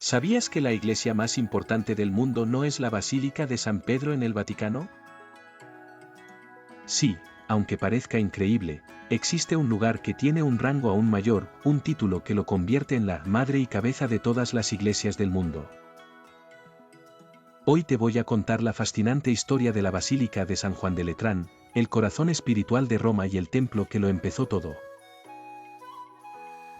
¿Sabías que la iglesia más importante del mundo no es la Basílica de San Pedro en el Vaticano? Sí, aunque parezca increíble, existe un lugar que tiene un rango aún mayor, un título que lo convierte en la madre y cabeza de todas las iglesias del mundo. Hoy te voy a contar la fascinante historia de la Basílica de San Juan de Letrán, el corazón espiritual de Roma y el templo que lo empezó todo.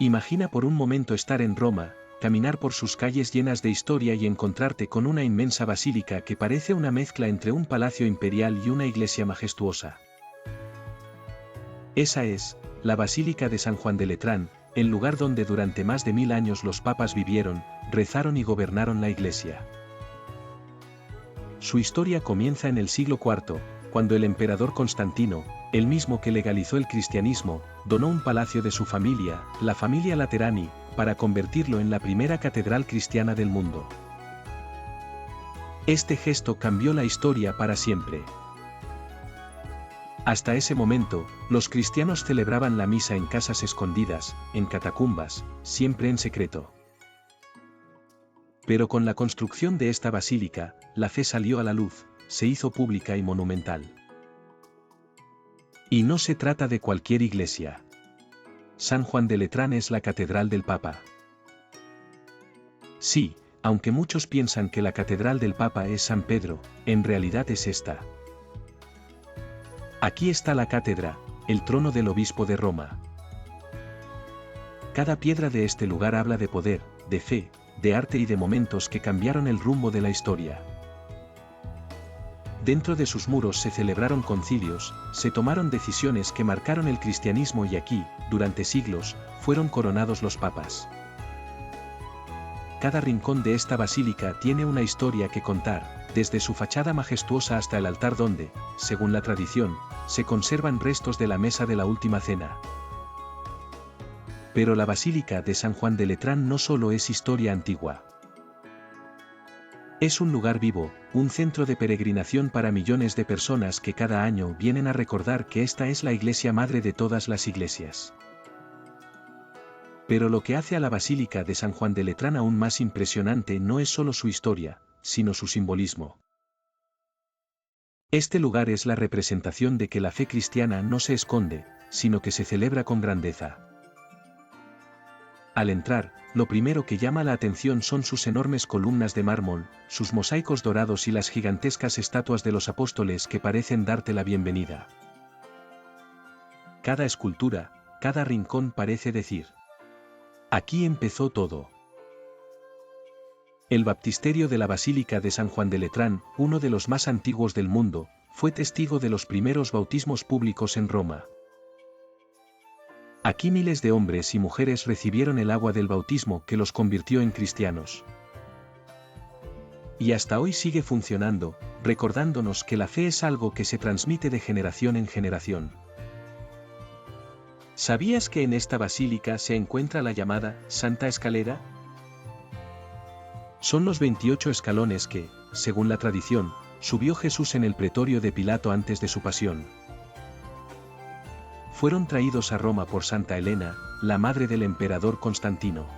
Imagina por un momento estar en Roma, caminar por sus calles llenas de historia y encontrarte con una inmensa basílica que parece una mezcla entre un palacio imperial y una iglesia majestuosa. Esa es, la Basílica de San Juan de Letrán, el lugar donde durante más de 1000 años los papas vivieron, rezaron y gobernaron la iglesia. Su historia comienza en el siglo IV, cuando el emperador Constantino, el mismo que legalizó el cristianismo, donó un palacio de su familia, la familia Laterani, para convertirlo en la primera catedral cristiana del mundo. Este gesto cambió la historia para siempre. Hasta ese momento, los cristianos celebraban la misa en casas escondidas, en catacumbas, siempre en secreto. Pero con la construcción de esta basílica, la fe salió a la luz, se hizo pública y monumental. Y no se trata de cualquier iglesia. San Juan de Letrán es la catedral del Papa. Sí, aunque muchos piensan que la catedral del Papa es San Pedro, en realidad es esta. Aquí está la cátedra, el trono del obispo de Roma. Cada piedra de este lugar habla de poder, de fe, de arte y de momentos que cambiaron el rumbo de la historia. Dentro de sus muros se celebraron concilios, se tomaron decisiones que marcaron el cristianismo y aquí, durante siglos, fueron coronados los papas. Cada rincón de esta basílica tiene una historia que contar, desde su fachada majestuosa hasta el altar donde, según la tradición, se conservan restos de la mesa de la última cena. Pero la Basílica de San Juan de Letrán no solo es historia antigua. Es un lugar vivo, un centro de peregrinación para millones de personas que cada año vienen a recordar que esta es la iglesia madre de todas las iglesias. Pero lo que hace a la Basílica de San Juan de Letrán aún más impresionante no es solo su historia, sino su simbolismo. Este lugar es la representación de que la fe cristiana no se esconde, sino que se celebra con grandeza. Al entrar, lo primero que llama la atención son sus enormes columnas de mármol, sus mosaicos dorados y las gigantescas estatuas de los apóstoles que parecen darte la bienvenida. Cada escultura, cada rincón parece decir: aquí empezó todo. El baptisterio de la Basílica de San Juan de Letrán, uno de los más antiguos del mundo, fue testigo de los primeros bautismos públicos en Roma. Aquí miles de hombres y mujeres recibieron el agua del bautismo que los convirtió en cristianos. Y hasta hoy sigue funcionando, recordándonos que la fe es algo que se transmite de generación en generación. ¿Sabías que en esta basílica se encuentra la llamada Santa Escalera? Son los 28 escalones que, según la tradición, subió Jesús en el pretorio de Pilato antes de su pasión. Fueron traídos a Roma por Santa Elena, la madre del emperador Constantino.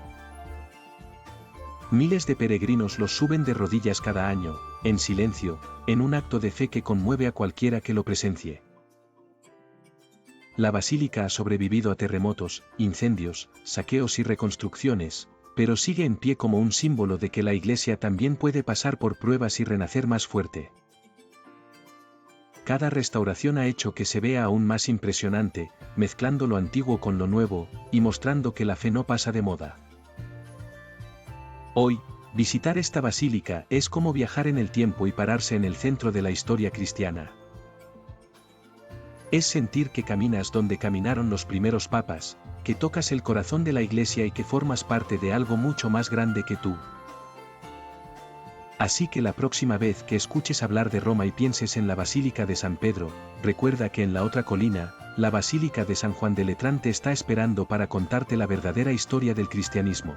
Miles de peregrinos los suben de rodillas cada año, en silencio, en un acto de fe que conmueve a cualquiera que lo presencie. La basílica ha sobrevivido a terremotos, incendios, saqueos y reconstrucciones, pero sigue en pie como un símbolo de que la iglesia también puede pasar por pruebas y renacer más fuerte. Cada restauración ha hecho que se vea aún más impresionante, mezclando lo antiguo con lo nuevo, y mostrando que la fe no pasa de moda. Hoy, visitar esta basílica es como viajar en el tiempo y pararse en el centro de la historia cristiana. Es sentir que caminas donde caminaron los primeros papas, que tocas el corazón de la iglesia y que formas parte de algo mucho más grande que tú. Así que la próxima vez que escuches hablar de Roma y pienses en la Basílica de San Pedro, recuerda que en la otra colina, la Basílica de San Juan de Letrán te está esperando para contarte la verdadera historia del cristianismo.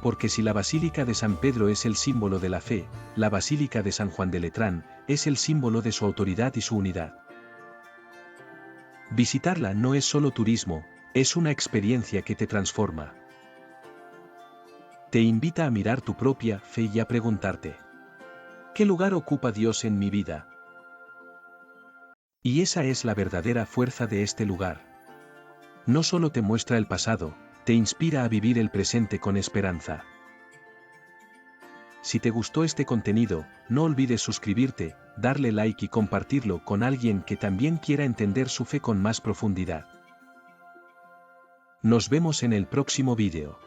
Porque si la Basílica de San Pedro es el símbolo de la fe, la Basílica de San Juan de Letrán es el símbolo de su autoridad y su unidad. Visitarla no es solo turismo, es una experiencia que te transforma. Te invita a mirar tu propia fe y a preguntarte: ¿qué lugar ocupa Dios en mi vida? Y esa es la verdadera fuerza de este lugar. No solo te muestra el pasado, te inspira a vivir el presente con esperanza. Si te gustó este contenido, no olvides suscribirte, darle like y compartirlo con alguien que también quiera entender su fe con más profundidad. Nos vemos en el próximo vídeo.